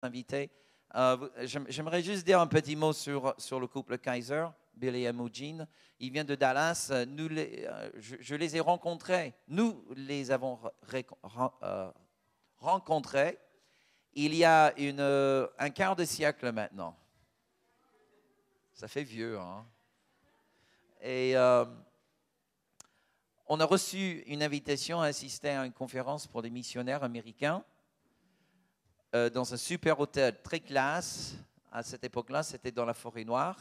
invités. J'aimerais juste dire un petit mot sur le couple Kaiser, Bill et Emogene. Ils viennent de Dallas. Je les ai rencontrés. Nous les avons rencontrés il y a un quart de siècle maintenant. Ça fait vieux, hein? Et on a reçu une invitation à assister à une conférence pour des missionnaires américains dans un super hôtel, très classe. À cette époque-là, c'était dans la Forêt-Noire.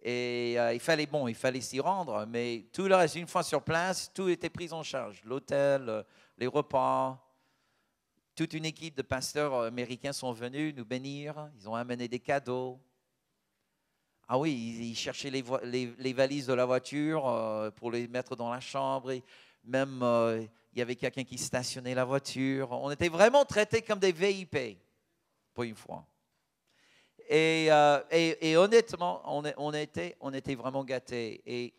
Et il fallait s'y rendre. Mais tout le reste, une fois sur place, tout était pris en charge. L'hôtel, les repas. Toute une équipe de pasteurs américains sont venus nous bénir. Ils ont amené des cadeaux. Ah oui, ils cherchaient les valises de la voiture pour les mettre dans la chambre. Et même, il y avait quelqu'un qui stationnait la voiture. On était vraiment traités comme des VIP, pour une fois. Et honnêtement, on était vraiment gâtés. Et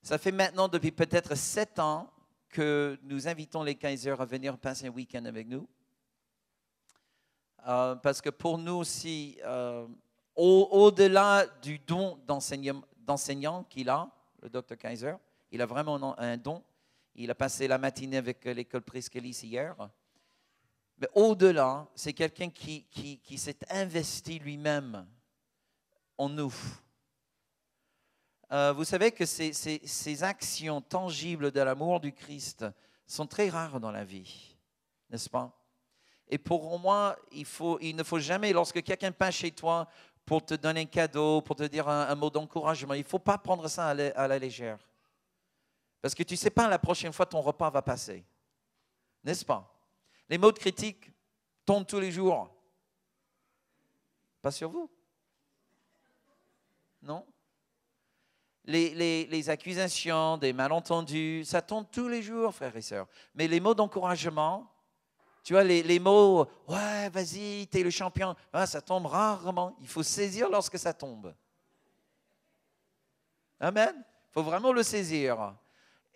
ça fait maintenant, depuis peut-être 7 ans, que nous invitons les Kaiser à venir passer un week-end avec nous. Parce que pour nous aussi, au-delà du don d'enseignant qu'il a, le Dr Kaiser, il a vraiment un don. Il a passé la matinée avec l'école Prescalis hier. Mais au-delà, c'est quelqu'un qui s'est investi lui-même en nous. Vous savez que ces actions tangibles de l'amour du Christ sont très rares dans la vie, n'est-ce pas? Et pour moi, il ne faut jamais, lorsque quelqu'un passe chez toi pour te donner un cadeau, pour te dire un mot d'encouragement, il ne faut pas prendre ça à la légère. Parce que tu ne sais pas la prochaine fois ton repas va passer, n'est-ce pas? Les mots de critique tombent tous les jours. Pas sur vous? Non? Les accusations, des malentendus, ça tombe tous les jours, frères et sœurs. Mais les mots d'encouragement, tu vois, les mots, ouais, vas-y, t'es le champion, ça tombe rarement. Il faut saisir lorsque ça tombe. Amen. Il faut vraiment le saisir.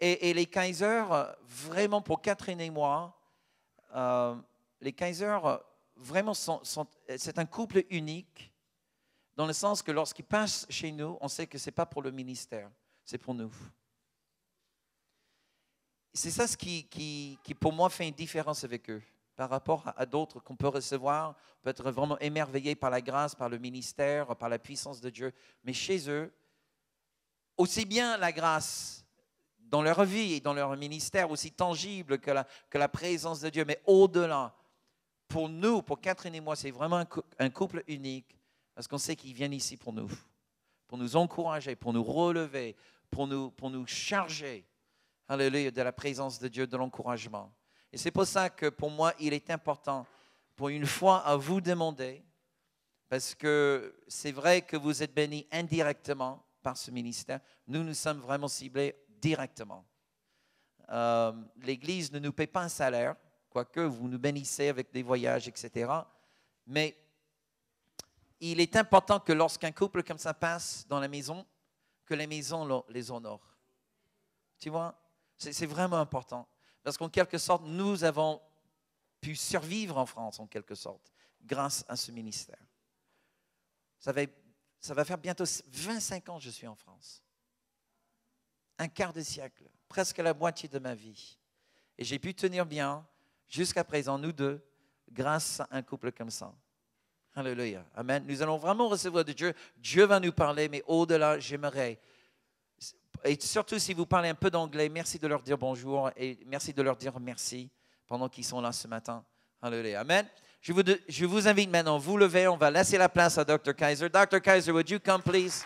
Et les Kaiser, vraiment pour Catherine et moi, les Kaiser, vraiment, c'est un couple unique. Dans le sens que lorsqu'ils passent chez nous, on sait que ce n'est pas pour le ministère, c'est pour nous. C'est ça ce qui, pour moi, fait une différence avec eux par rapport à d'autres qu'on peut recevoir. On peut être vraiment émerveillé par la grâce, par le ministère, par la puissance de Dieu. Mais chez eux, aussi bien la grâce dans leur vie et dans leur ministère, aussi tangible que la présence de Dieu, mais au-delà, pour nous, pour Catherine et moi, c'est vraiment un couple unique. Parce qu'on sait qu'ils viennent ici pour nous encourager, pour nous relever, pour nous charger, alléluia, de la présence de Dieu, de l'encouragement. Et c'est pour ça que pour moi, il est important, pour une fois, à vous demander, parce que c'est vrai que vous êtes bénis indirectement par ce ministère. Nous sommes vraiment ciblés directement. L'Église ne nous paie pas un salaire, quoique vous nous bénissez avec des voyages, etc. Mais il est important que lorsqu'un couple comme ça passe dans la maison, que la maison les honore. Tu vois, c'est vraiment important. Parce qu'en quelque sorte, nous avons pu survivre en France, en quelque sorte, grâce à ce ministère. Ça va faire bientôt 25 ans que je suis en France. Un quart de siècle, presque la moitié de ma vie. Et j'ai pu tenir bien, jusqu'à présent, nous deux, grâce à un couple comme ça. Alléluia. Amen. Nous allons vraiment recevoir de Dieu. Dieu va nous parler, mais au-delà, j'aimerais, et surtout si vous parlez un peu d'anglais, merci de leur dire bonjour et merci de leur dire merci pendant qu'ils sont là ce matin. Alléluia. Amen. Je vous invite maintenant, vous levez, on va laisser la place à Dr. Kaiser. Dr. Kaiser, would you come, please?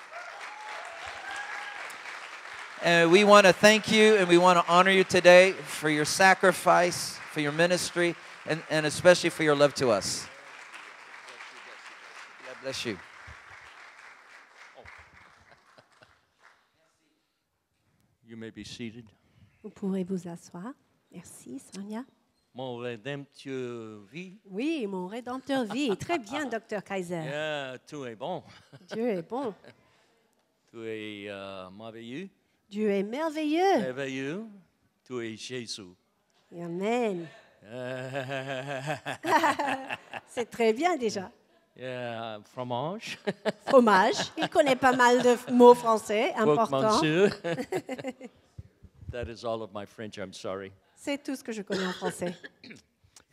And we want to thank you and we want to honor you today for your sacrifice, for your ministry, and especially for your love to us. God bless you. You may be seated. Vous pourrez vous asseoir. Merci, Sonia. Mon rédempteur vit. Oui, mon Rédempteur vit. Très bien, Dr. Kaiser. Yeah, tu es bon. Dieu est bon. Tu es merveilleux. Dieu est merveilleux. Merveilleux. Tu es Jésus. Amen. C'est très bien déjà. Yeah, fromage. Fromage. Il connaît pas mal de mots français importants. Monsieur. That is all of my French, I'm sorry. C'est tout ce que je connais en français.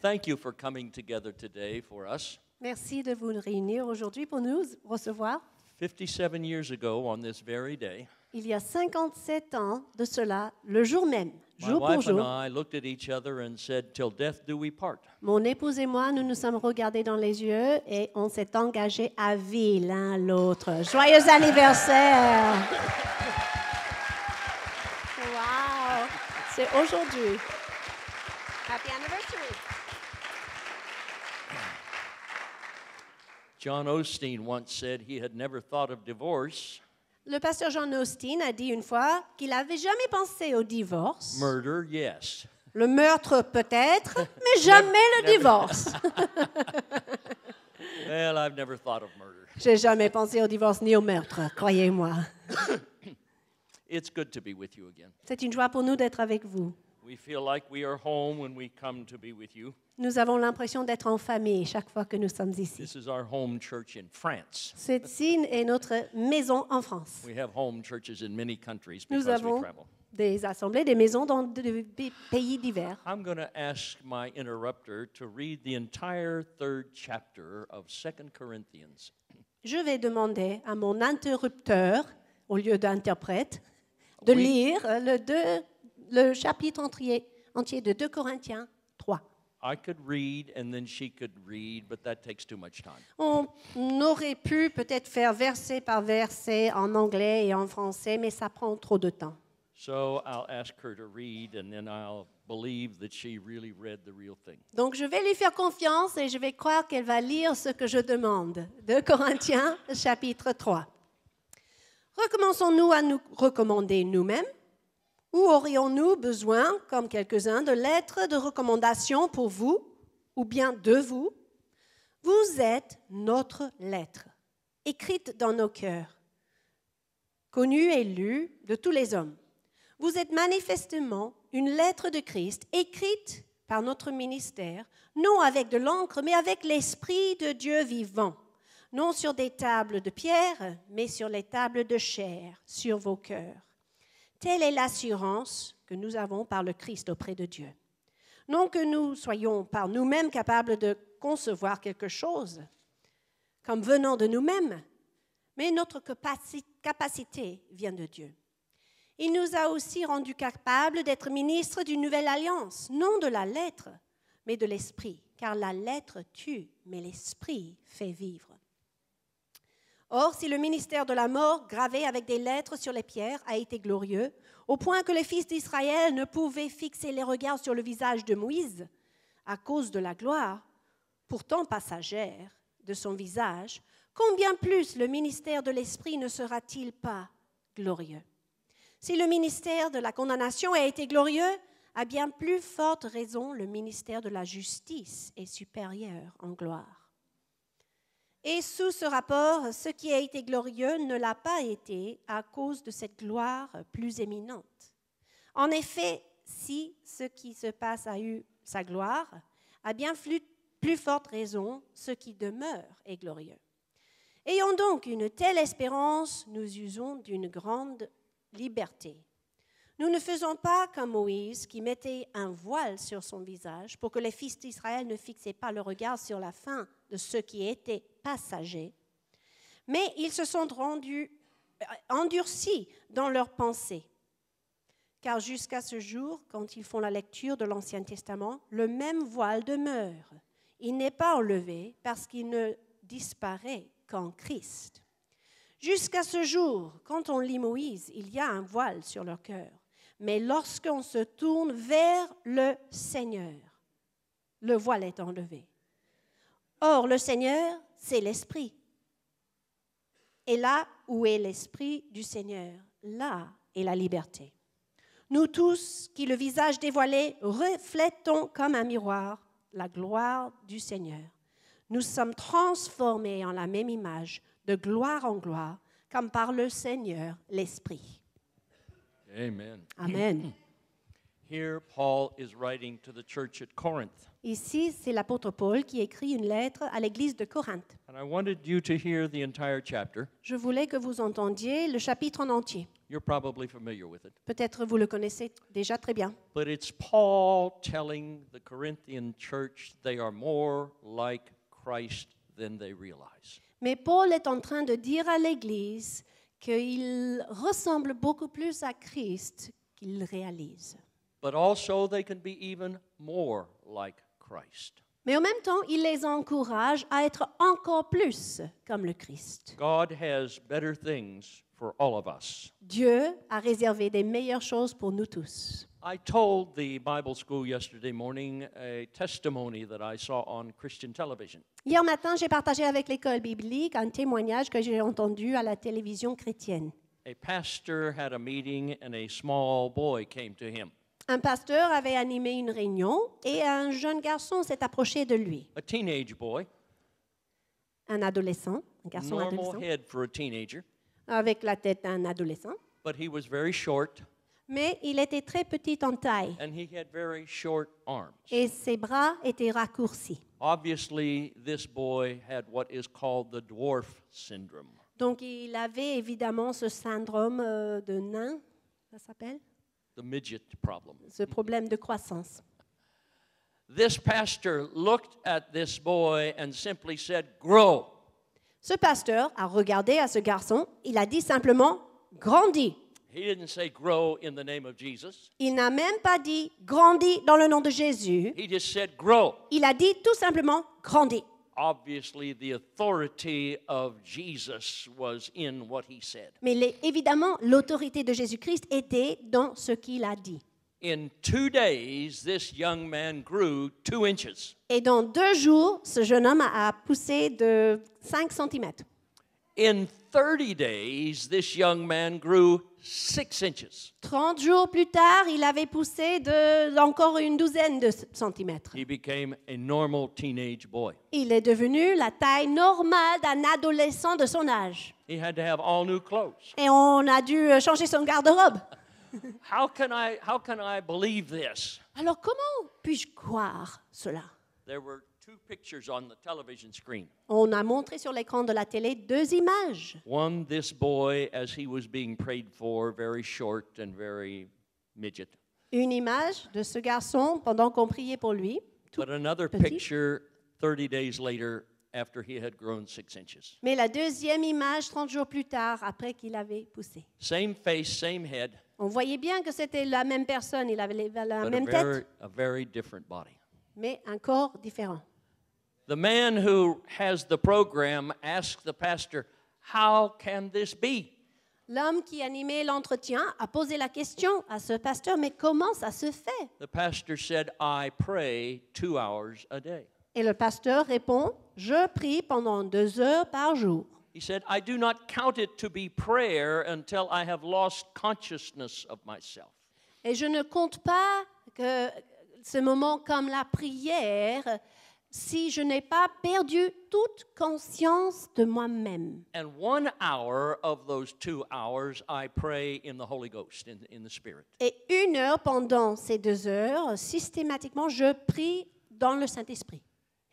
Thank you for coming together today for us. Merci de vous réunir aujourd'hui pour nous recevoir. 57 years ago on this very day, Il y a 57 ans de cela, le jour même, my jour pour wife and jour, I looked at each other and said, "Till death do we part." mon épouse et moi, nous nous sommes regardés dans les yeux et on s'est engagés à vie l'un l'autre. Joyeux anniversaire! Wow! C'est aujourd'hui. Happy anniversary! John Osteen once said he had never thought of divorce, Le pasteur John Osteen a dit une fois qu'il n'avait jamais pensé au divorce. murder, yes. Le meurtre peut-être, mais jamais le divorce. Well, I've never thought of murder. J'ai jamais pensé au divorce ni au meurtre, croyez-moi. It's good to be with you again. C'est une joie pour nous d'être avec vous. We feel like we are home when we come to be with you. Nous avons l'impression d'être en famille chaque fois que nous sommes ici. This is our home church in France. Ceci est notre maison en France. We have home churches in many countries Nous because we avons travel. des assemblées, des maisons dans des pays divers. I'm going to ask my interrupter to read the entire third chapter of 2 Corinthians. Je vais demander à mon interrupteur, au lieu d'interprète, de Oui. lire le chapitre entier de 2 Corinthiens 3. I could read and then she could read, but that takes too much time. On aurait pu peut-être faire verset par verset en anglais et en français, mais ça prend trop de temps. So I'll ask her to read and then I'll believe that she really read the real thing. Donc je vais lui faire confiance et je vais croire qu'elle va lire ce que je demande. 2 Corinthiens, chapitre 3. Recommençons-nous à nous recommander nous-mêmes? Ou aurions-nous besoin, comme quelques-uns, de lettres de recommandation pour vous, ou bien de vous? Vous êtes notre lettre, écrite dans nos cœurs, connue et lue de tous les hommes. Vous êtes manifestement une lettre de Christ, écrite par notre ministère, non avec de l'encre, mais avec l'Esprit de Dieu vivant, non sur des tables de pierre, mais sur les tables de chair, sur vos cœurs. Telle est l'assurance que nous avons par le Christ auprès de Dieu. Non que nous soyons par nous-mêmes capables de concevoir quelque chose comme venant de nous-mêmes, mais notre capacité vient de Dieu. Il nous a aussi rendus capables d'être ministres d'une nouvelle alliance, non de la lettre, mais de l'esprit, car la lettre tue, mais l'esprit fait vivre. Or, si le ministère de la mort, gravé avec des lettres sur les pierres, a été glorieux, au point que les fils d'Israël ne pouvaient fixer les regards sur le visage de Moïse, à cause de la gloire, pourtant passagère, de son visage, combien plus le ministère de l'Esprit ne sera-t-il pas glorieux? Si le ministère de la condamnation a été glorieux, à bien plus forte raison, le ministère de la justice est supérieur en gloire. Et sous ce rapport, ce qui a été glorieux ne l'a pas été à cause de cette gloire plus éminente. En effet, si ce qui se passe a eu sa gloire, à bien plus forte raison, ce qui demeure est glorieux. Ayant donc une telle espérance, nous usons d'une grande liberté. Nous ne faisons pas comme Moïse qui mettait un voile sur son visage pour que les fils d'Israël ne fixaient pas le regard sur la fin de ce qui était passager, mais ils se sont endurcis dans leurs pensées. Car jusqu'à ce jour, quand ils font la lecture de l'Ancien Testament, le même voile demeure. Il n'est pas enlevé parce qu'il ne disparaît qu'en Christ. Jusqu'à ce jour, quand on lit Moïse, il y a un voile sur leur cœur. Mais lorsqu'on se tourne vers le Seigneur, le voile est enlevé. Or, le Seigneur, c'est l'Esprit. Et là où est l'Esprit du Seigneur, là est la liberté. Nous tous, qui le visage dévoilé, reflétons comme un miroir la gloire du Seigneur. Nous sommes transformés en la même image, de gloire en gloire, comme par le Seigneur, l'Esprit. Amen. Amen. Here, Paul is writing to the church at Corinth. Ici, c'est l'apôtre Paul qui écrit une lettre à l'église de Corinthe. And I wanted you to hear the entire chapter. Je voulais que vous entendiez le chapitre en entier. You're probably familiar with it. Peut-être vous le connaissez déjà très bien. But it's Paul telling the Corinthian church they are more like Christ than they realize. Mais Paul est en train de dire à l'église qu'il ressemble beaucoup plus à Christ qu'il réalise. But also they can be even more like Christ. Mais en même temps, il les encourage à être encore plus comme le Christ. God has better things for all of us. Dieu a réservé des meilleures choses pour nous tous. I told the Bible school yesterday morning a testimony that I saw on Christian television. Hier matin, j'ai partagé avec l'école biblique un témoignage que j'ai entendu à la télévision chrétienne. A pastor had a meeting and a small boy came to him. Un pasteur avait animé une réunion et un jeune garçon s'est approché de lui. A teenage boy, Un adolescent, un garçon normal adolescent, head for a teenager, avec la tête d'un adolescent. but he was very short Mais il était très petit en taille and he had very short arms. et ses bras étaient raccourcis. Obviously, this boy had what is called the dwarf syndrome. Donc il avait évidemment ce syndrome de nain, ça s'appelle, The midget problem. ce problème de croissance. This pastor looked at this boy and simply said, "Grow." Ce pasteur a regardé à ce garçon, il a dit simplement « grandis ». He didn't say grow in the name of Jesus. Il n'a même pas dit « grandis dans le nom de Jésus He just said grow. ». Il a dit tout simplement « grandis ». Obviously, the authority of Jesus was in what he said. Mais évidemment, l'autorité de Jésus-Christ était dans ce qu'il a dit. In 2 days, this young man grew 2 inches. Et dans 2 jours, ce jeune homme a poussé de 5 cm. In 30 days, this young man grew 6 inches. 30 jours plus tard, il avait poussé encore une douzaine de centimètres. He became a normal teenage boy. Il est devenu la taille normale d'un adolescent de son âge. He had to have all new clothes. Et on a dû changer son garde-robe. How can I believe this? Alors comment puis-je croire cela? There were 2 pictures on the television screen. On a montré sur l'écran de la télé 2 images. One, this boy as he was being prayed for, very short and very midget. Une image de ce garçon pendant qu'on priait pour lui. Tout But another petit. picture 30 days later after he had grown 6 inches. Mais la deuxième image, 30 jours plus tard, après qu'il avait poussé. Same face, same head, On voyait bien que c'était la même personne, il avait la but même tête, a very different body. mais un corps différent. The man who has the program asked the pastor, "How can this be?" L'homme qui animait l'entretien a posé la question à ce pasteur, mais comment ça se fait? The pastor said, "I pray 2 hours a day." Et le pasteur répond, je prie pendant 2 heures par jour. He said, "I do not count it to be prayer until I have lost consciousness of myself." Et je ne compte pas que ce moment comme la prière si je n'ai pas perdu toute conscience de moi-même. And 1 hour of those 2 hours, I pray in the Holy Ghost, in the Spirit. Et 1 heure pendant ces 2 heures, systématiquement, je prie dans le Saint-Esprit.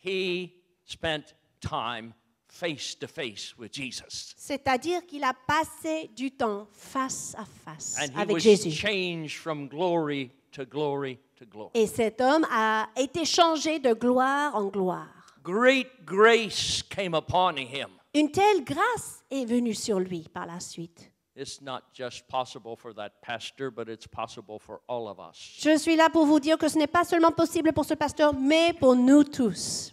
He spent time face to face with Jesus. C'est-à-dire qu'il a passé du temps face à face And he avec was Jésus. changed from glory to glory to glory. Et cet homme a été changé de gloire en gloire. Great grace came upon him. Une telle grâce est venue sur lui par la suite. It's not just possible for that pastor, but it's possible for all of us. Je suis là pour vous dire que ce n'est pas seulement possible pour ce pasteur, mais pour nous tous.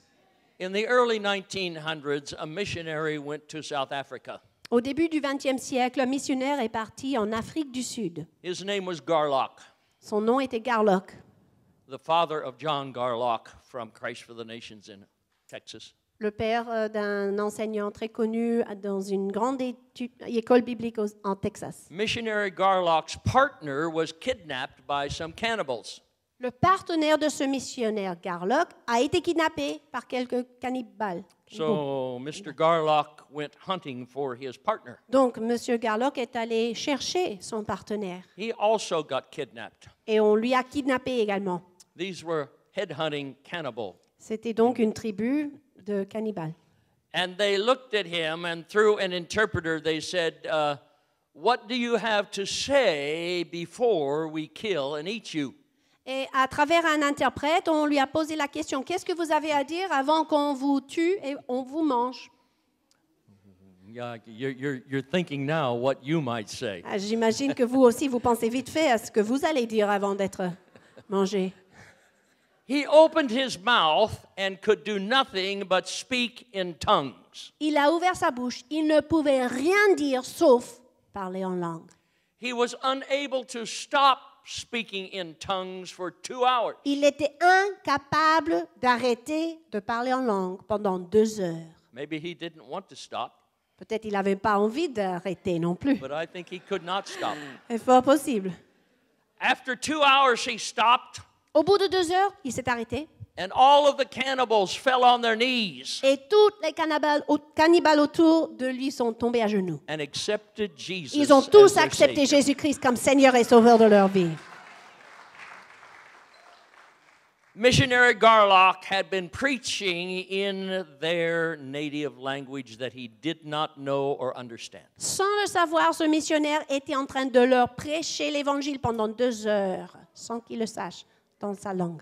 In the early 1900s, a missionary went to South Africa. Au début du XXe siècle, un missionnaire est parti en Afrique du Sud. His name was Garlock, Son nom était Garlock, the father of John Garlock from Christ for the Nations in Texas. le père d'un enseignant très connu dans une grande école biblique en Texas. Missionary Garlock's partner was kidnapped by some cannibals. Le partenaire de ce missionnaire Garlock a été kidnappé par quelques cannibales. So Mr. Garlock went hunting for his partner. Donc, M. Garlock est allé chercher son partenaire He also got kidnapped. et on lui a kidnappé également. These were headhunting cannibals. C'était donc une tribu de cannibales. And they looked at him, and through an interpreter, they said, what do you have to say before we kill and eat you? Et à travers un interprète, on lui a posé la question, qu'est-ce que vous avez à dire avant qu'on vous tue et on vous mange? Yeah, you're thinking now what you might say. Ah, j'imagine que vous aussi, vous pensez vite fait à ce que vous allez dire avant d'être mangé. He opened his mouth and could do nothing but speak in tongues. Il a ouvert sa bouche, il ne pouvait rien dire sauf parler en langue. He was unable to stop speaking in tongues for 2 hours. Il était incapable d'arrêter de parler en langue pendant 2 heures. Maybe he didn't want to stop, Peut-être il n'avait pas envie d'arrêter non plus. but I think he could not stop. C'est fort possible. After 2 hours, he stopped, Au bout de 2 heures, il s'est arrêté. and all of the cannibals fell on their knees Et tous les cannibales autour de lui sont tombés à genoux. and accepted Jesus. Ils ont as tous their accepté Savior. Jésus-Christ comme Seigneur et Sauveur de leur vie. Missionary Garlock had been preaching in their native language that he did not know or understand. Sans le savoir, ce missionnaire était en train de leur prêcher l'Évangile pendant 2 heures, sans qu'ils le sachent, dans sa langue.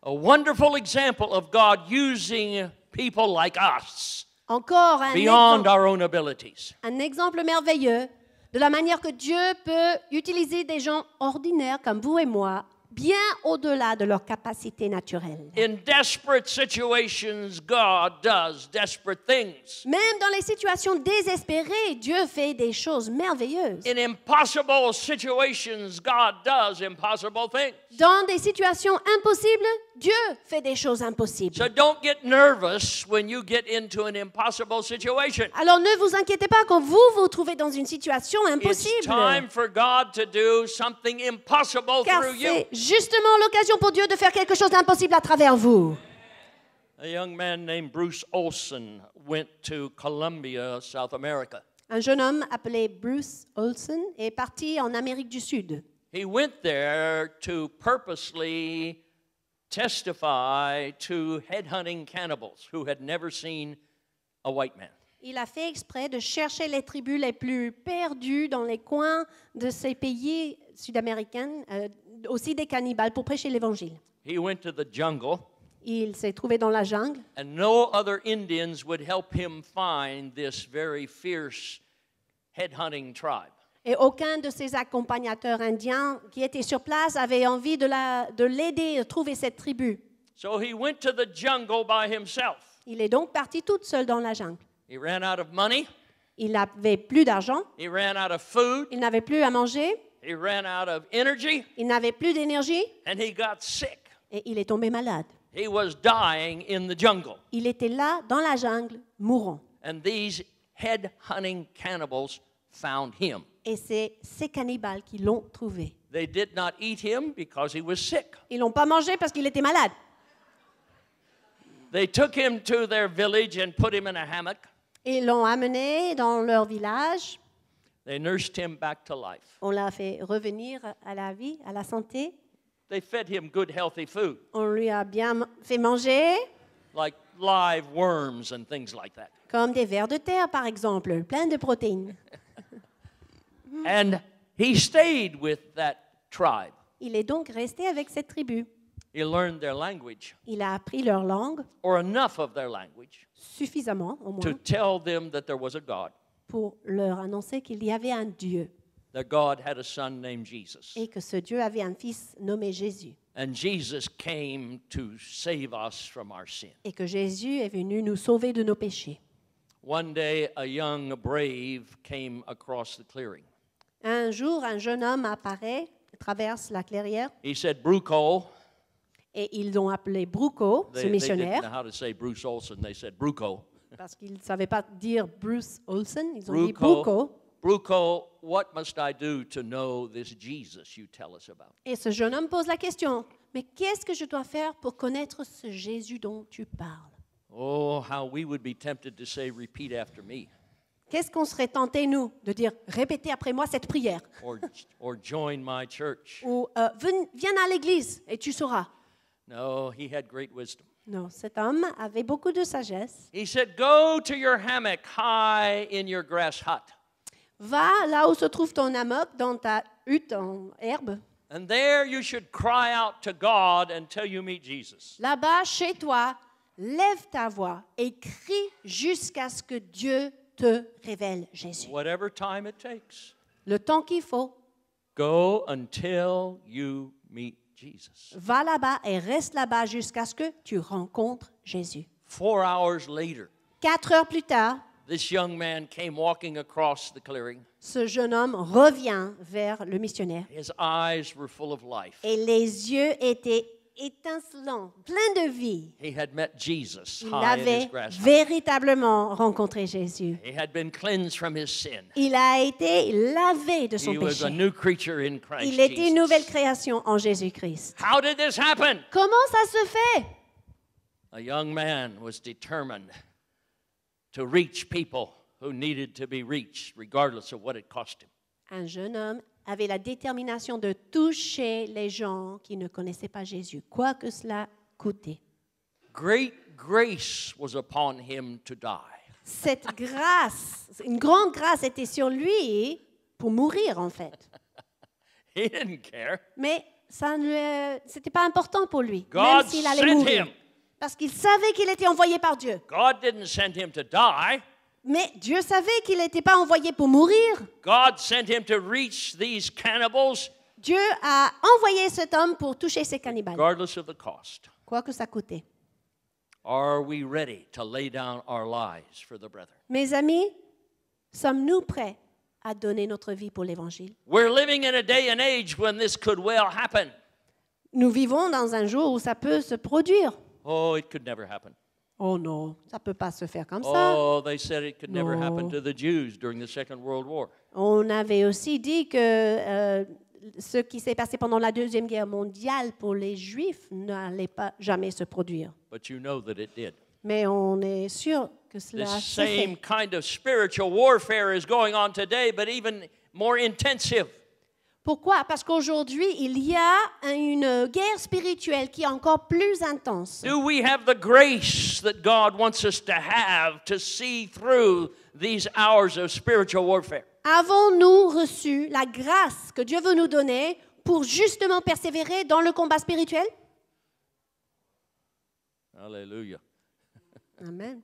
A wonderful example of God using people like us Encore beyond our own abilities. un exemple merveilleux de la manière que Dieu peut utiliser des gens ordinaires comme vous et moi, bien au-delà de leurs capacités naturelles. In desperate situations, God does desperate things. Même dans les situations désespérées, Dieu fait des choses merveilleuses. In impossible situations, God does impossible things. Dans des situations impossibles, Dieu fait des choses impossibles. So don't get nervous when you get into an impossible situation. Alors ne vous inquiétez pas quand vous vous trouvez dans une situation It's impossible. time for God to do something impossible Car through you. c'est justement l'occasion pour Dieu de faire quelque chose d'impossible à travers vous. A young man named Bruce Olson went to Colombia, South America. Un jeune homme appelé Bruce Olson est parti en Amérique du Sud. He went there to purposely testify to headhunting cannibals who had never seen a white man. Il a fait exprès de chercher les tribus les plus perdues dans les coins de ces pays sud-américains, aussi des cannibales, pour prêcher l'Évangile. He went to the jungle, Il s'est trouvé dans la jungle and no other Indians would help him find this very fierce headhunting tribe. et aucun de ses accompagnateurs indiens qui étaient sur place avait envie de l'aider à trouver cette tribu. So he went to the jungle by himself. Il est donc parti toute seule dans la jungle. He ran out of money, Il n'avait plus d'argent, he ran out of food, il n'avait plus à manger, he ran out of energy, il n'avait plus d'énergie and he got sick. et il est tombé malade. He was dying in the jungle. Il était là, dans la jungle, mourant. And these head-hunting cannibals found him. Et c'est ces cannibales qui l'ont trouvé. They did not eat him because he was sick. Ils l'ont pas mangé parce qu'il était malade. They took him to their village and put him in a hammock. Ils l'ont amené dans leur village. They nursed him back to life. On l'a fait revenir à la vie, à la santé. They fed him good, healthy food, On lui a bien fait manger, like live worms and things like that. comme des vers de terre, par exemple, plein de protéines. And he stayed with that tribe. Il est donc resté avec cette tribu. He learned their language, Il a appris leur langue, or enough of their language, suffisamment au to moins, tell them that there was a God, pour leur annoncer qu'il y avait un Dieu that God had a son named Jesus. et que ce Dieu avait un fils nommé Jésus. And Jesus came to save us from our sin. Et que Jésus est venu nous sauver de nos péchés. One day, a young brave came across the clearing. Un jour, un jeune homme apparaît, traverse la clairière, He said, Bruco. et ils l'ont appelé Bruco, ce They didn't missionnaire, know how to say Bruce Olson. They said Bruco. parce qu'ils ne savaient pas dire Bruce Olson, ils ont dit Bruco. Bruco. Bruco, what must I do to know this Jesus you tell us about? Et ce jeune homme pose la question, mais qu'est-ce que je dois faire pour connaître ce Jésus dont tu parles? Oh, how we would be tempted to say, repeat after me, Qu'est-ce qu'on serait tenté, nous, de dire, répétez après moi cette prière, or join my church. ou viens à l'église et tu sauras. No, he had great wisdom. Non, cet homme avait beaucoup de sagesse. He said, go to your hammock high in your grass hut. Va là où se trouve ton hammock, dans ta hutte en herbe. And there you should cry out to God until you meet Jesus. Là-bas, chez toi, lève ta voix et crie jusqu'à ce que Dieu te révèle Jésus. Whatever time it takes. Le temps qu'il faut, Go until you meet Jesus. va là-bas et reste là-bas jusqu'à ce que tu rencontres Jésus. 4 hours later, 4 heures plus tard, this young man came walking across the clearing. ce jeune homme revient vers le missionnaire His eyes were full of life. et les yeux étaient étincelants, pleins de vie. He had met Jesus Il high in his avait grass hut. véritablement rencontré Jésus. He had been cleansed from his sin. Il a été lavé de son He was a péché. new creature in Christ Il était une nouvelle Jesus. création en Jésus-Christ. How did this happen? Comment ça se fait? A young man was determined to reach people who needed to be reached, regardless of what it cost him. Un jeune homme avait la détermination de toucher les gens qui ne connaissaient pas Jésus, quoi que cela coûtait. Great grace was upon him to die. Cette grâce, une grande grâce était sur lui pour mourir en fait. He didn't care. Mais ça ne c'était pas important pour lui, God même s'il allait sent mourir. him. Parce qu'il savait qu'il était envoyé par Dieu. God didn't send him to die. Mais Dieu savait qu'il n'était pas envoyé pour mourir. God sent him to reach these cannibals, Dieu a envoyé cet homme pour toucher ces cannibales, regardless of the cost. quoi que ça coûtait. Are we ready to lay down our lives for the brethren? Mes amis, sommes-nous prêts à donner notre vie pour l'Évangile? We're living in a day and age when this could well happen. Nous vivons dans un jour où ça peut se produire. Oh, it could never happen. Oh non, ça ne peut pas se faire comme ça. Oh, they said it could never happen No. to the Jews during the Second World War. On avait aussi dit que ce qui s'est passé pendant la Deuxième Guerre mondiale pour les Juifs n'allait pas jamais se produire. But you know that it did. Mais on est sûr que cela This s'est fait. same kind of spiritual warfare is going on today, but even more intensive. Pourquoi? Parce qu'aujourd'hui, il y a une guerre spirituelle qui est encore plus intense. Do we have the grace that God wants us to have to see through these hours of spiritual warfare? Avons-nous reçu la grâce que Dieu veut nous donner pour justement persévérer dans le combat spirituel? Hallelujah. Amen.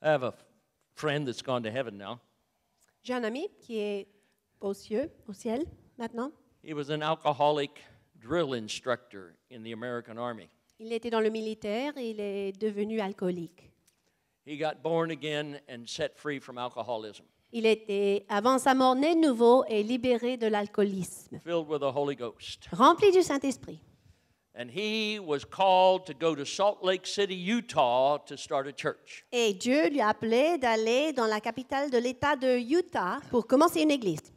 I have a friend that's gone to heaven now. J'ai un ami qui est au ciel maintenant. He was an alcoholic drill instructor in the American Army. Il était dans le militaire et il est devenu alcoolique. He got born again and set free from alcoholism, Il était, avant sa mort, né de nouveau et libéré de l'alcoolisme, filled with the Holy Ghost. rempli du Saint-Esprit. And he was called to go to Salt Lake City, Utah to start a church. Et Dieu lui a appelé d'aller dans la capitale de l'État de Utah pour commencer une église.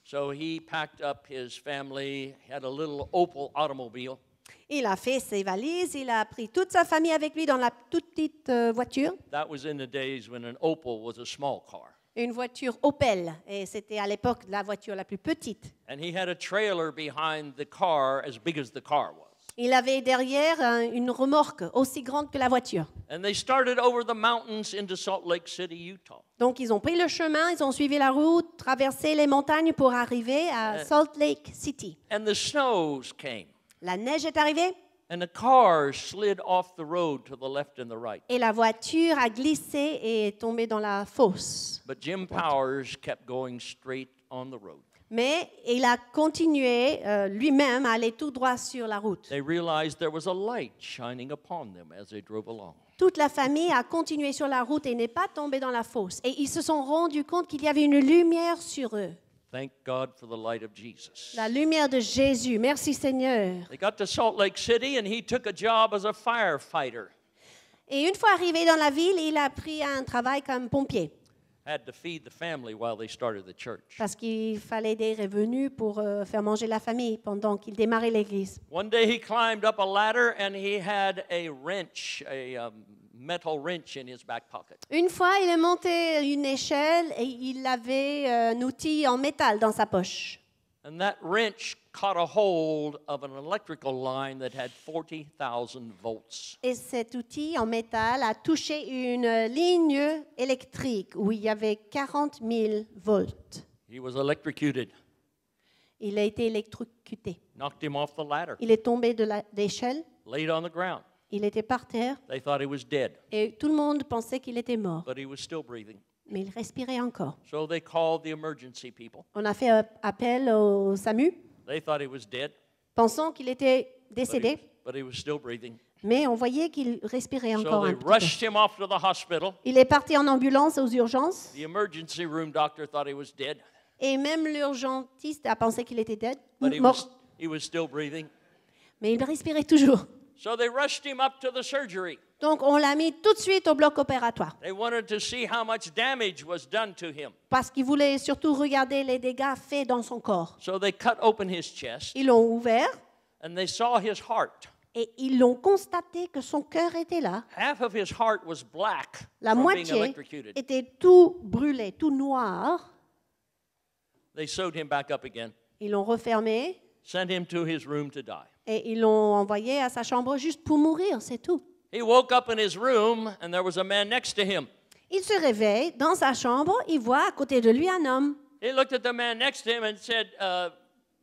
So he packed up his family, had a little Opel automobile, Il a fait ses valises, il a pris toute sa famille avec lui dans la toute petite voiture, that was in the days when an Opel was a small car. une voiture Opel, et c'était à l'époque la voiture la plus petite. And he had a trailer behind the car as big as the car was. Il avait derrière une remorque aussi grande que la voiture. And they started over the mountains into Salt Lake City, Utah. Donc ils ont pris le chemin, ils ont suivi la route, traversé les montagnes pour arriver à Salt Lake City. And the snows came. La neige est arrivée And the car slid off the road to the left and the right. et la voiture a glissé et est tombée dans la fosse. But Jim Powers kept going straight on the road. Mais il a continué lui-même à aller tout droit sur la route. They realized there was a light shining upon them as they drove along. Toute la famille a continué sur la route et n'est pas tombée dans la fosse. Et ils se sont rendus compte qu'il y avait une lumière sur eux. Thank God for the light of Jesus. La lumière de Jésus. Merci Seigneur. They got to Salt Lake City and he took a job as a firefighter. Et une fois arrivé dans la ville, il a pris un travail comme pompier. had to feed the family while they started the church. parce qu'il fallait des revenus pour faire manger la famille pendant qu'il démarrait l'église. One day he climbed up a ladder and he had a wrench, a metal wrench in his back pocket. Une fois, il est monté une échelle et il avait un outil en métal dans sa poche. And that wrench caught a hold of an electrical line that had 40,000 volts. Et cet outil en métal a touché une ligne électrique où il y avait 40 000 volts. He was electrocuted, Il a été électrocuté. knocked him off the ladder, Il est tombé de l'échelle, laid on the ground. il était par terre They thought he was dead, et tout le monde pensait qu'il était mort. but he was still breathing. Mais il respirait encore. So they called the emergency people. On a fait appel au SAMU, They thought he was dead, pensant qu'il était décédé, but he was still breathing. mais on voyait qu'il respirait So encore they un petit rushed him off to the hospital. peu. Il est parti en ambulance aux urgences The emergency room doctor thought he was dead, et même l'urgentiste a pensé qu'il était dead, but he mort, was still breathing. mais il respirait toujours. So they rushed him up to the surgery. Donc on l'a mis tout de suite au bloc opératoire They wanted to see how much damage was done to him. parce qu'il voulait surtout regarder les dégâts faits dans son corps. So they cut open his chest Ils l'ont ouvert and they saw his heart. et ils l'ont constaté que son cœur était là. Half of his heart was black La from being moitié electrocuted. était tout brûlé, tout noir. They sewed him back up again, Ils l'ont refermé sent him to his room to die. et ils l'ont envoyé à sa chambre juste pour mourir, c'est tout. He woke up in his room and there was a man next to him. Il se réveille dans sa chambre, il voit à côté de lui un homme. He looked at the man next to him and said,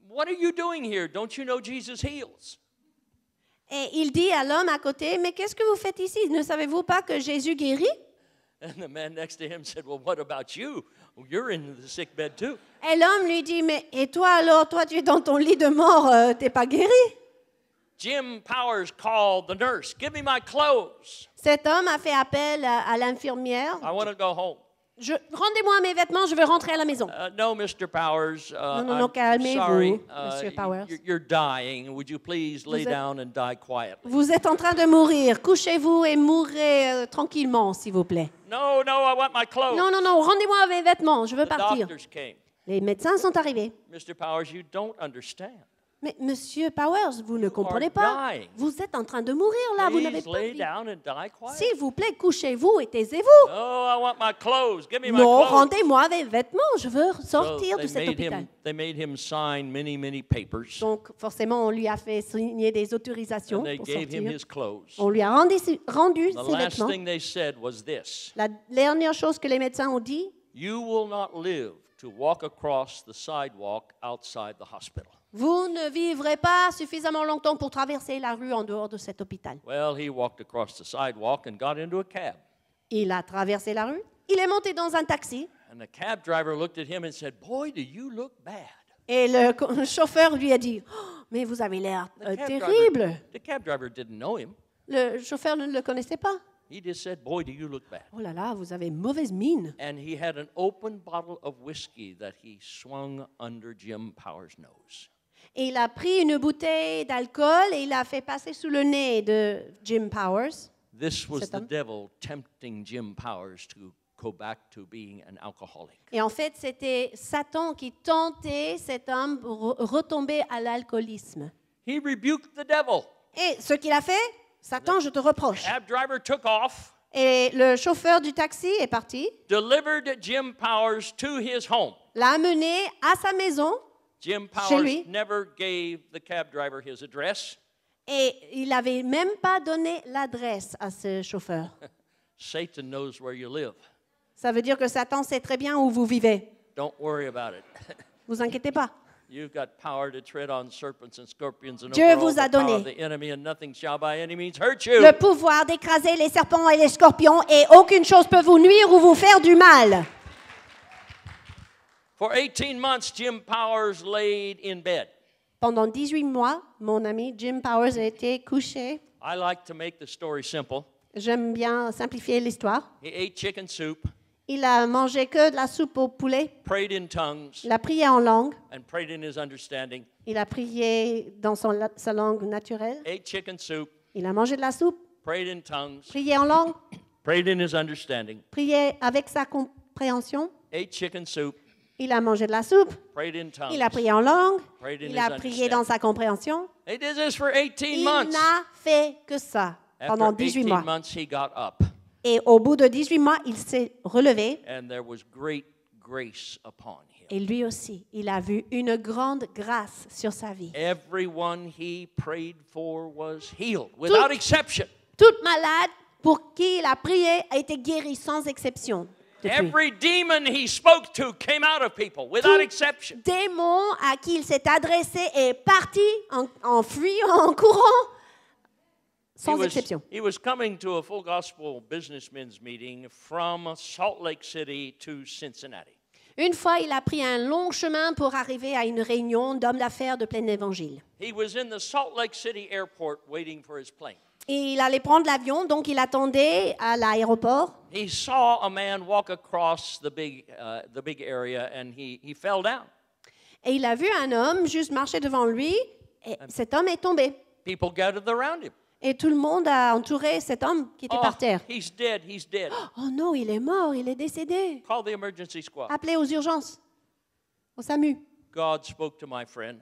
what are you doing here? Don't you know Jesus heals? Et il dit à l'homme à côté, mais qu'est-ce que vous faites ici? Ne savez-vous pas que Jésus guérit? And the man next to him said, well, what about you? You're in the sick bed too. Et l'homme lui dit, mais et toi alors, toi tu es dans ton lit de mort, t'es pas guéri? Jim Powers called the nurse. Give me my clothes. Cet homme a fait appel à l'infirmière. I want to go home. Rendez-moi mes vêtements, je veux rentrer à la maison. No, Mr. Powers. Non, I'm calmez-vous, sorry. Monsieur Powers. You're dying. Would you please lay Vous êtes- down and die quietly? Vous êtes en train de mourir, couchez-vous et mourrez tranquillement, s'il vous plaît. No, I want my clothes. Non, rendez-moi mes vêtements, je veux The partir. doctors came. Les médecins sont arrivés. Mr. Powers, you don't understand. Mais Monsieur Powers, vous ne comprenez pas. dying. Vous êtes en train de mourir là, vous n'avez Please pas lay vie. down and die quietly. S'il vous plaît, couchez-vous et taisez-vous. No, I want my clothes. Give me my Non, clothes. rendez-moi mes vêtements, je veux So sortir de cet hôpital. they made him sign many papers. Donc forcément, on lui a fait signer des autorisations And they pour gave him sortir. his clothes. On lui a rendu The ses last vêtements. thing they said was this: La dernière chose que les médecins ont dit, you will not live to walk across the sidewalk outside the hospital. vous ne vivrez pas suffisamment longtemps pour traverser la rue en dehors de cet hôpital. Well, he walked across the sidewalk and got into a cab. Il a traversé la rue, il est monté dans un taxi And the cab driver looked at him and said, "Boy, do you look bad." et le chauffeur lui a dit oh, « Mais vous avez l'air terrible !» The cab driver didn't know him. Le chauffeur ne le connaissait pas. He just said, "Boy, do you look bad." « Oh là là, vous avez mauvaise mine. And he had an open bottle of whiskey that he swung under Jim Powers' nose. » Et il a pris une bouteille d'alcool et il a fait passer sous le nez de Jim Powers. This was Cet the homme. devil tempting Jim Powers to go back to being an alcoholic. Et en fait, c'était Satan qui tentait cet homme pour retomber à l'alcoolisme. He rebuked the devil. Et ce qu'il a fait, Satan, je te reproche. Cab driver took off, Et le chauffeur du taxi est parti, delivered Jim Powers to his home. l'a amené à sa maison Jim Chez Powers lui. never gave the cab driver his address. et il n'avait même pas donné l'adresse à ce chauffeur. Satan knows where you live. Ça veut dire que Satan sait très bien où vous vivez. Don't worry about it. Vous inquiétez pas. You've got power to tread on serpents and scorpions and Dieu over all vous a the power donné of the enemy, and nothing shall by any means hurt you. Le pouvoir d'écraser les serpents et les scorpions et aucune chose peut vous nuire ou vous faire du mal. For 18 months, Jim Powers laid in bed. Pendant 18 mois, mon ami Jim Powers a été couché. I like to make the story simple. J'aime bien simplifier l'histoire. He ate chicken soup, Il a mangé que de la soupe au poulet. prayed in tongues, Il a prié en langue. and prayed in his understanding. Il a prié dans sa langue naturelle. Ate chicken soup, Il a mangé de la soupe, prayed in tongues, prié en langue, prayed in his understanding. prié avec sa compréhension. ate chicken soup, Il a mangé de la soupe. prayed in tongues. Il a prié en langue. Prayed in Il his a prié dans understanding. sa compréhension. He did this for 18 Il months. n'a fait que ça pendant After 18 18 mois. months, he got up, Et au bout de 18 mois, il s'est relevé. and there was great grace upon him. Et lui aussi, il a vu une grande grâce sur sa vie. Everyone he prayed for was healed, without exception. Toute malade pour qui il a prié a été guérie sans exception. Depuis. Every demon he spoke to came out of people, without Tout exception. démon à qui il s'est adressé est parti en fuyant, en courant, sans exception. He was coming to a full gospel businessmen's meeting from Salt Lake City to Cincinnati. Une fois, il a pris un long chemin pour arriver à une réunion d'hommes d'affaires de plein évangile. He was in the Salt Lake City airport waiting for his plane. Et il allait prendre l'avion, donc il attendait à l'aéroport. He saw a man walk across the big area, and he fell down. Et il a vu un homme juste marcher devant lui, et cet homme est tombé. People gathered around him. Et tout le monde a entouré cet homme qui était Oh, par terre. he's dead, he's dead. Oh non, il est mort, il est décédé. Call the emergency squad. Appelez aux urgences, au SAMU. God spoke to my friend.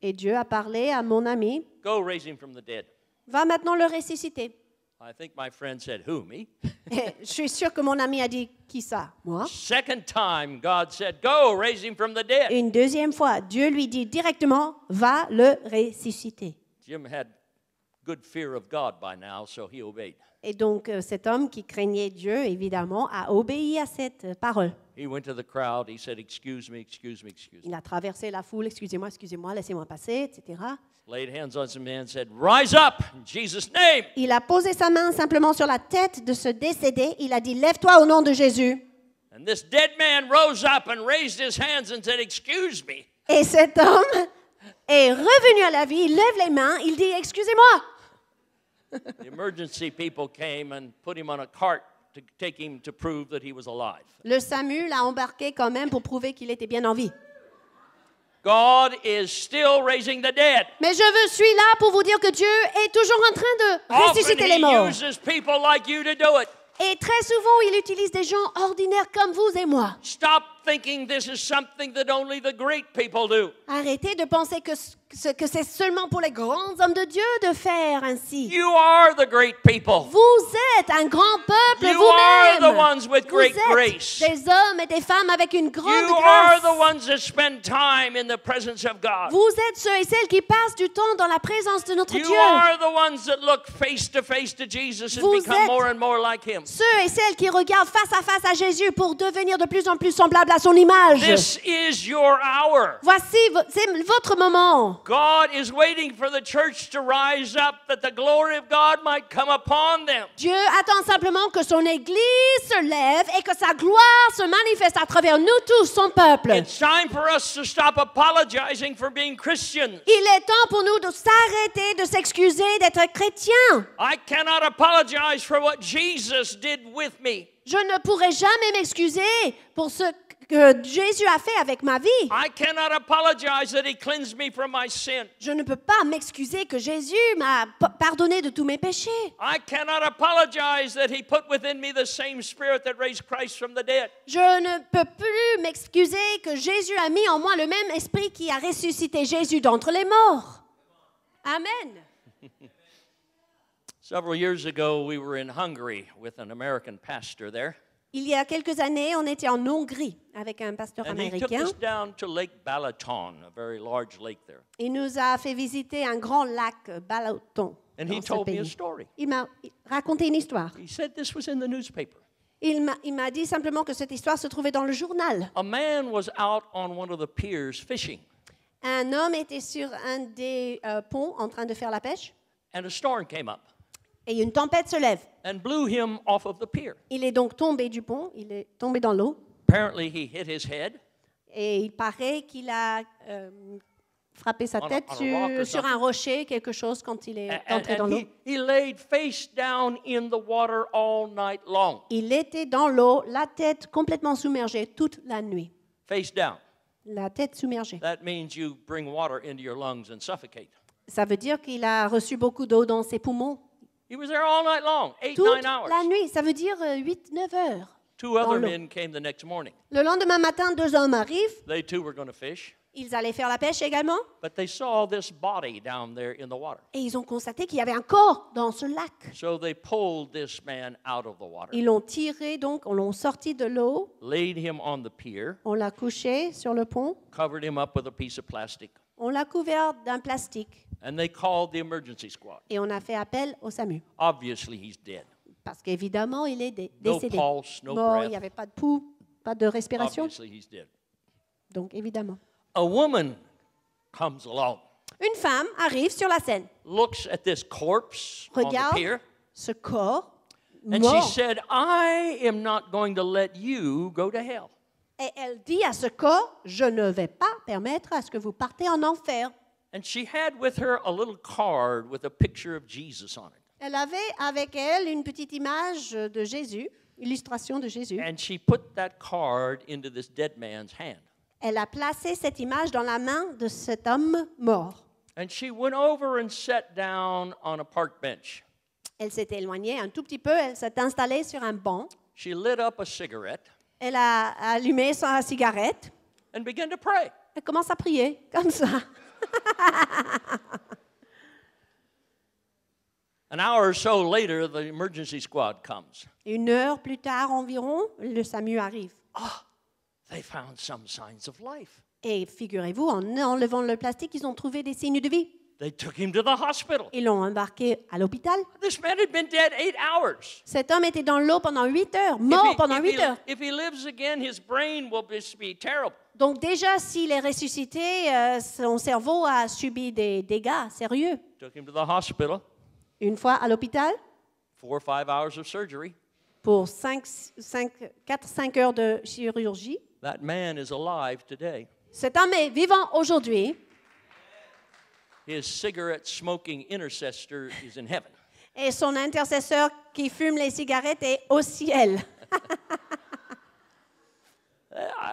Et Dieu a parlé à mon ami, Go raise him from the dead. va maintenant le ressusciter. I think my friend said, who, me? Et je suis sûre que mon ami a dit, qui ça? Moi. Second time, God said, go raise him from the dead. Une deuxième fois, Dieu lui dit directement, va le ressusciter. Jim had good fear of God by now, so he obeyed. Et donc cet homme qui craignait Dieu, évidemment, a obéi à cette parole. He went to the crowd. He said, excuse me, excuse me, excuse me. Il a traversé la foule, excusez-moi, excusez-moi, laissez-moi passer, etc. Laid hands on some man, said, rise up in Jesus' name. Il a posé sa main simplement sur la tête de ce décédé. Il a dit, lève-toi au nom de Jésus. And this dead man rose up and raised his hands and said, excuse me. Et cet homme est revenu à la vie, il lève les mains, il dit, excusez-moi. The emergency people came and put him on a cart to take him to prove that he was alive. Le SAMU l'a embarqué quand même pour prouver qu'il était bien en vie. God is still raising the dead. Mais je suis là pour vous dire que Dieu est toujours en train de ressusciter les Often morts. he uses people like you to do it. Et très souvent, il utilise des gens ordinaires comme vous et moi. Stop thinking this is something that only the great people do. Arrêtez de penser que c'est seulement pour les grands hommes de Dieu de faire ainsi. You are the great people. Vous êtes un grand peuple You are vous-même. the ones with Vous great êtes grace. des hommes et des femmes avec une grande You are grâce. the ones that spend time in the presence of God. Vous êtes ceux et celles qui passent du temps dans la présence de notre You Dieu. are the ones that look face to Jesus and Vous become êtes more and more like Him. Ceux et celles qui regardent face à Jésus pour devenir de plus en plus semblables à son image. This is your hour. Voici, c'est votre moment. God is waiting for the church to rise up that the glory of God might come upon them. Dieu attend simplement que son Église se lève et que sa gloire se manifeste à travers nous tous, son peuple. It's time for us to stop apologizing for being Christians. Il est temps pour nous de s'arrêter de s'excuser d'être chrétiens. I cannot apologize for what Jesus did with me. Je ne pourrai jamais m'excuser pour ce que Jésus a fait avec ma vie. I cannot apologize that He cleansed me from my sin. Je ne peux pas m'excuser que Jésus m'a pardonné de tous mes péchés. I cannot apologize that He put within me the same Spirit that raised Christ from the dead. Je ne peux plus m'excuser que Jésus a mis en moi le même esprit qui a ressuscité Jésus d'entre les morts. Amen. Several years ago, we were in Hungary with an American pastor there. Il y a quelques années, on était en Hongrie avec un pasteur And he took américain. us down to Lake Balaton, a very large lake there. Il nous a fait visiter un grand lac Balaton. And dans he ce told me a pays. story. Il m'a raconté une histoire. He said this was in the newspaper. Il m'a dit simplement que cette histoire se trouvait dans le journal. A man was out on one of the piers fishing, Un homme était sur un des ponts en train de faire la pêche and a storm came up et une tempête se lève. and blew him off of the pier. Il est donc tombé du pont, il est tombé dans l'eau Apparently, he hit his head et il paraît qu'il a frappé sa On a- tête on a rock or sur un rocher, quelque chose, quand il est and, entré dans and l'eau. he laid face down in the water all night long. Il était dans l'eau, la tête complètement submergée toute la nuit. Face down. La tête submergée. That means you bring water into your lungs and suffocate. Ça veut dire qu'il a reçu beaucoup d'eau dans ses poumons. He was there all night long, 8, Toute 9 hours. la nuit, ça veut dire 8-9 heures. Two dans other l'eau. men came the next morning. Le lendemain matin, 2 hommes arrivent. They too were going to fish, Ils allaient faire la pêche également. but they saw this body down there in the water. Et ils ont constaté qu'il y avait un corps dans ce lac. So they pulled this man out of the water, Ils l'ont tiré, donc, on l'ont sorti de l'eau. laid him on the pier, On l'a couché sur le pont. covered him up with a piece of plastic, On l'a couvert d'un plastique. and they called the emergency squad. Et on a fait appel au SAMU. Obviously, he's dead. Parce qu'évidemment, il est No décédé. pulse, no Mort, il n'y breath. avait pas de pouls, pas de respiration. Obviously, he's dead. Donc, évidemment. A woman comes along, Une femme arrive sur la scène, looks at this corpse on the regarde pier, ce corps and she mort. said, I am not going to let you go to hell. Et elle dit à ce corps, je ne vais pas permettre à ce que vous partez en enfer. And she had with her a little card with a picture of Jesus on it. Elle avait avec elle une petite image de Jésus, illustration de Jésus. And she put that card into this dead man's hand. Elle a placé cette image dans la main de cet homme mort. And she went over and sat down on a park bench. Elle s'est éloignée un tout petit peu, elle s'est installée sur un banc. She lit up a cigarette Elle a allumé sa cigarette. and began to pray. Elle commence à prier, comme ça. An hour or so later, the emergency squad comes. 1 heure plus tard environ, le SAMU arrive. They found some signs of life. Et figurez-vous, en enlevant le plastique, ils ont trouvé des signes de vie. They took him to the hospital. Ils l'ont embarqué à l'hôpital. This man had been dead 8 hours. Cet homme était dans l'eau pendant 8 heures, mort pendant 8 heures. If he lives again, his brain will just be terrible. Donc déjà, s'il est ressuscité, son cerveau a subi des dégâts sérieux. Took him to the hospital. Une fois à l'hôpital, 4 or 5 hours of surgery. pour 4-5 heures de chirurgie. That man is alive today. Cet homme est vivant aujourd'hui His cigarette smoking intercessor is in heaven. et son intercesseur qui fume les cigarettes est au ciel.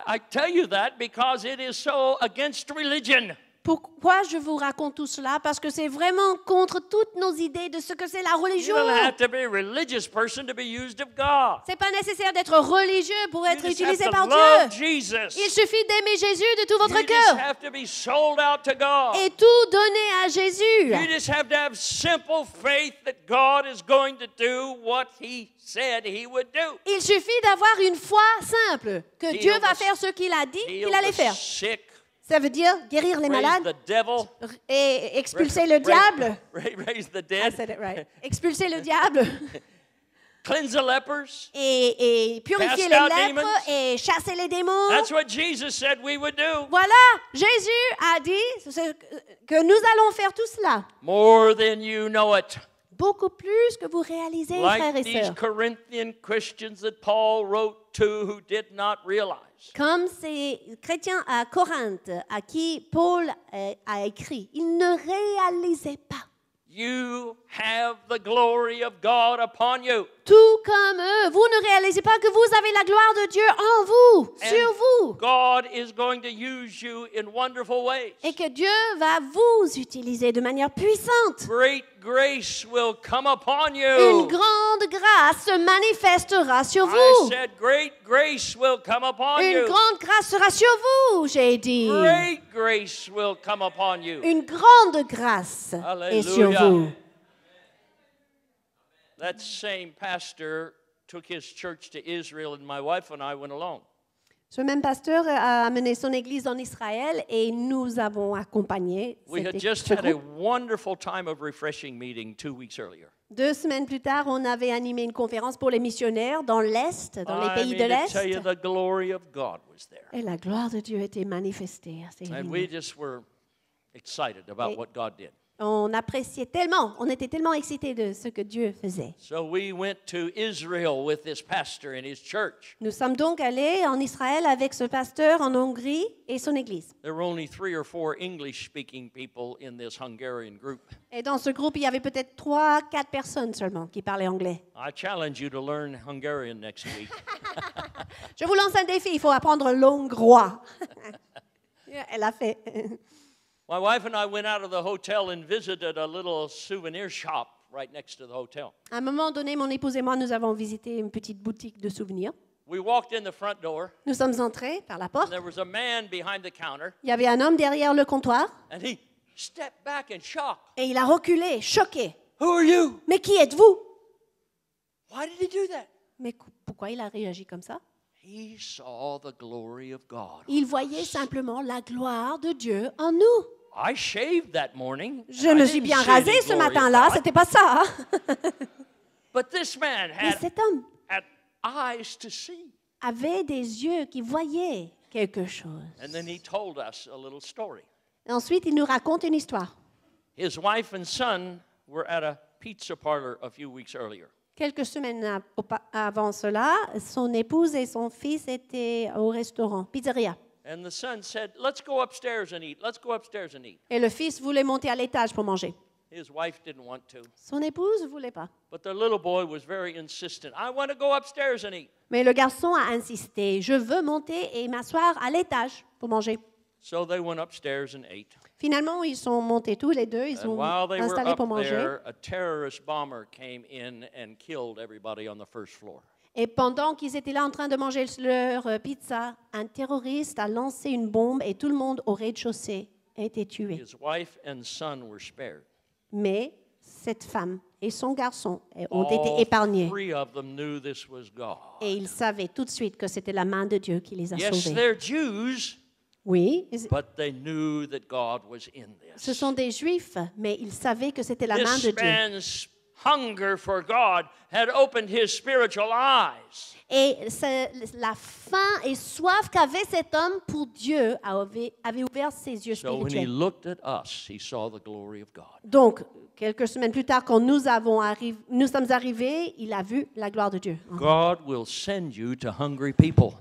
I tell you that because it is so against religion. Pourquoi je vous raconte tout cela? Parce que c'est vraiment contre toutes nos idées de ce que c'est la You religion. don't have to be a religious person to be used of God. C'est pas nécessaire d'être religieux pour You être just utilisé have par to love Dieu. Jesus. Il suffit d'aimer Jésus de tout votre You just cœur have to be sold out to God. et tout donner à Jésus. You just have to have simple faith that God is going to do what He said He would do. Il suffit d'avoir une foi simple, que Heal Dieu va the- faire ce qu'il a dit Heal qu'il allait the faire. sick, Ça veut dire guérir les raise malades the devil, et expulser le diable. raise the I dead, said it right. Expulser le diable cleanse the lepers. et purifier Cast les out lèpres demons. et chasser les démons. That's what Jesus said we would do. Voilà, Jésus a dit que nous allons faire tout cela. More than you know it. Beaucoup plus que vous réalisez, frères Like et these sœurs. Corinthian Christians that Paul wrote to who did not realize. Comme ces chrétiens à Corinthe à qui Paul a écrit, ils ne réalisaient pas. You have the glory of God upon you. Tout comme eux, vous ne réalisez pas que vous avez la gloire de Dieu en vous, sur vous, God is going to use you in wonderful ways. et que Dieu va vous utiliser de manière puissante. Great grace will come upon Une you. grande grâce se manifestera sur I vous. said, great grace will come upon Une you. grande grâce sera sur vous, j'ai dit. Great grace will come upon you. Une grande grâce est sur Alléluia. vous. That same pastor took his church to Israel, and my wife and I went along. Ce même pasteur a amené son église en Israël et nous avons accompagné We had ce just had a groupe. wonderful time of refreshing meeting 2 weeks earlier. 2 semaines plus tard, on avait animé une conférence pour les missionnaires dans l'Est, dans les pays de I mean, to tell you, l'Est. the glory of God was there. Et la gloire de Dieu était manifestée. C'est And évident. we just were excited about what God did. On appréciait tellement, on était tellement excités de ce que Dieu faisait. So we went to Israel with this pastor and his church. Nous sommes donc allés en Israël avec ce pasteur en Hongrie et son église. There were only 3 or 4 English-speaking people in this Hungarian group. Et dans ce groupe, il y avait peut-être 3-4 personnes seulement qui parlaient anglais. I challenge you to learn Hungarian next week. Je vous lance un défi, il faut apprendre l'hongrois. Elle a fait. My wife and I went out of the hotel and visited a little souvenir shop right next to the hotel. À un moment donné, mon épouse et moi, nous avons visité une petite boutique de souvenirs. We walked in the front door, Nous sommes entrés par la and porte. there was a man behind the counter, Il y avait un homme derrière le comptoir and he stepped back in shock. et il a reculé, choqué. Who are you? Mais qui êtes-vous? Why did he do that? Mais pourquoi il a réagi comme ça? He saw the glory of God. Il voyait simplement la gloire de Dieu en nous. I shaved that morning. Je I me suis didn't bien see any rasé ce glory of matin-là, God. c'était pas ça. Hein? But this man Mais cet homme had eyes to see. avait des yeux qui voyaient quelque chose. And then he told us a little story. Et ensuite, il nous raconte une histoire. His wife and son were at a pizza parlor a few weeks earlier. Quelques semaines avant cela, son épouse et son fils étaient au restaurant, pizzeria. And the son said, "Let's go upstairs and eat. Let's go upstairs and eat." Et le fils voulait monter à l'étage pour manger. His wife didn't want to. Son épouse ne voulait pas. But the little boy was very insistent. "I want to go upstairs and eat." Mais le garçon a insisté. Je veux monter et m'asseoir à l'étage pour manger. So they went upstairs and ate. Finalement, ils sont montés tous les deux. Ils And sont while they were installés pour up manger. there, a terrorist bomber came in and killed everybody on the first floor. Et pendant qu'ils étaient là en train de manger leur pizza, un terroriste a lancé une bombe et tout le monde au rez-de-chaussée a été tué. His wife and son were spared. Mais cette femme et son garçon ont été All épargnés. three of them knew this was God. Et ils savaient tout de suite que c'était la main de Dieu qui les a Yes, sauvés. they're Jews, Oui, but they knew that God was in ce this. sont des Juifs, mais ils savaient que c'était la main de This Dieu. man's hunger for God had opened his spiritual eyes. Et la faim et soif qu'avait cet homme pour Dieu avait ouvert ses yeux So when he spirituels. looked at us, he saw the glory of God. Donc, quelques semaines plus tard, quand nous sommes arrivés, il a vu la gloire de Dieu. God will send you to hungry people.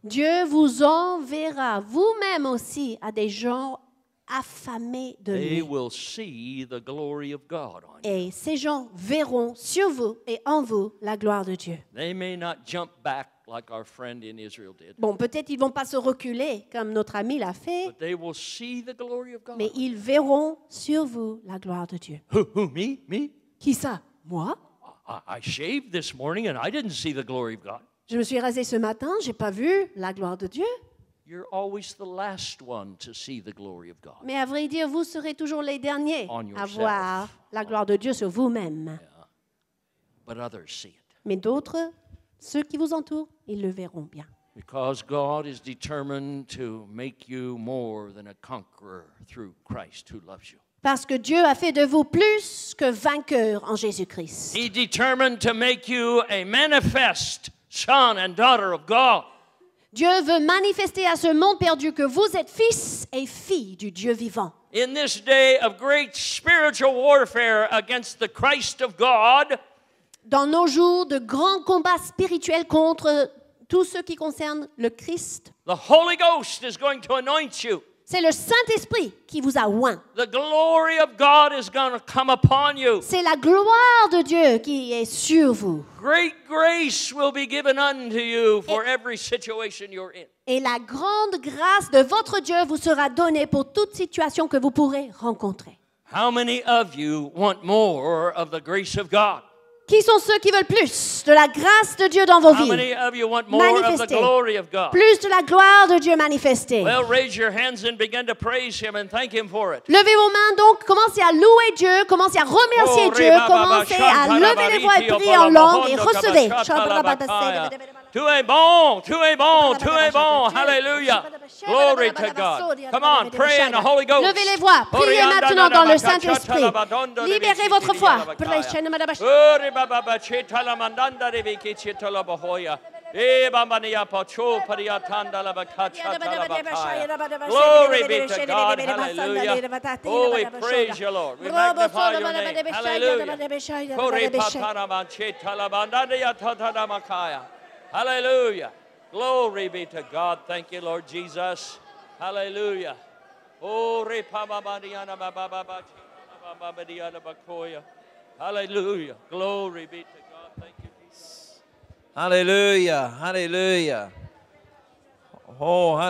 Dieu vous enverra vous-même aussi à des gens affamés de They lui. will see the glory of God on you. Et ces gens verront sur vous et en vous la gloire de Dieu. They may not jump back like our friend in Israel did, Bon, peut-être ils ne vont pas se reculer comme notre ami l'a fait, but they will see the glory of God. mais ils verront sur vous la gloire de Dieu. Who, me? Me? Qui ça? Moi? I shaved this morning and I didn't see the glory of God. Je me suis rasé ce matin, je n'ai pas vu la gloire de Dieu. You're always the last one to see the glory of God. Mais à vrai dire, vous serez toujours les derniers On à yourself. voir la gloire de Dieu sur vous-même. But others see it. Mais d'autres, ceux qui vous entourent, ils le verront bien. Because God is determined to make you more than a conqueror through Christ who loves you. Parce que Dieu a fait de vous plus que vainqueurs en Jésus-Christ. He's determined to make you a manifest son and daughter of God. Dieu veut manifester à ce monde perdu que vous êtes fils et filles du Dieu vivant. In this day of great spiritual warfare against the Christ of God, Dans nos jours de grands combats spirituels contre tout ce qui concerne le Christ, the Holy Ghost is going to anoint you. c'est le Saint-Esprit qui vous a oint. The glory of God is going to come upon you. C'est la gloire de Dieu qui est sur vous. Great grace will be given unto you for every situation you're in. Et la grande grâce de votre Dieu vous sera donnée pour toute situation que vous pourrez rencontrer. How many of you want more of the grace of God? Qui sont ceux qui veulent plus de la grâce de Dieu dans vos How vies? many of you want more of the Manifesté. glory of God? Plus de la gloire de Dieu manifestée. Well, raise your hands and begin to praise Him and thank Him for it. Levez vos mains donc, commencez à louer Dieu, commencez à remercier Oh, Dieu, commencez à lever les voix et prier en langue et recevez. Tout est bon, tout est bon, tout est bon. Hallelujah. Glory to God. Come on, pray in the Holy Ghost. Levez les voix, priez maintenant dans le Saint-Esprit. Libérez votre foi. Glory be to God. Hallelujah. Oh, we praise you, Lord. We magnify your name. Hallelujah. Hallelujah. Glory be to God. Thank you, Lord Jesus. Hallelujah. Oh, hallelujah. Glory be to God. Thank you, Jesus. Hallelujah, hallelujah. Oh, hallelujah.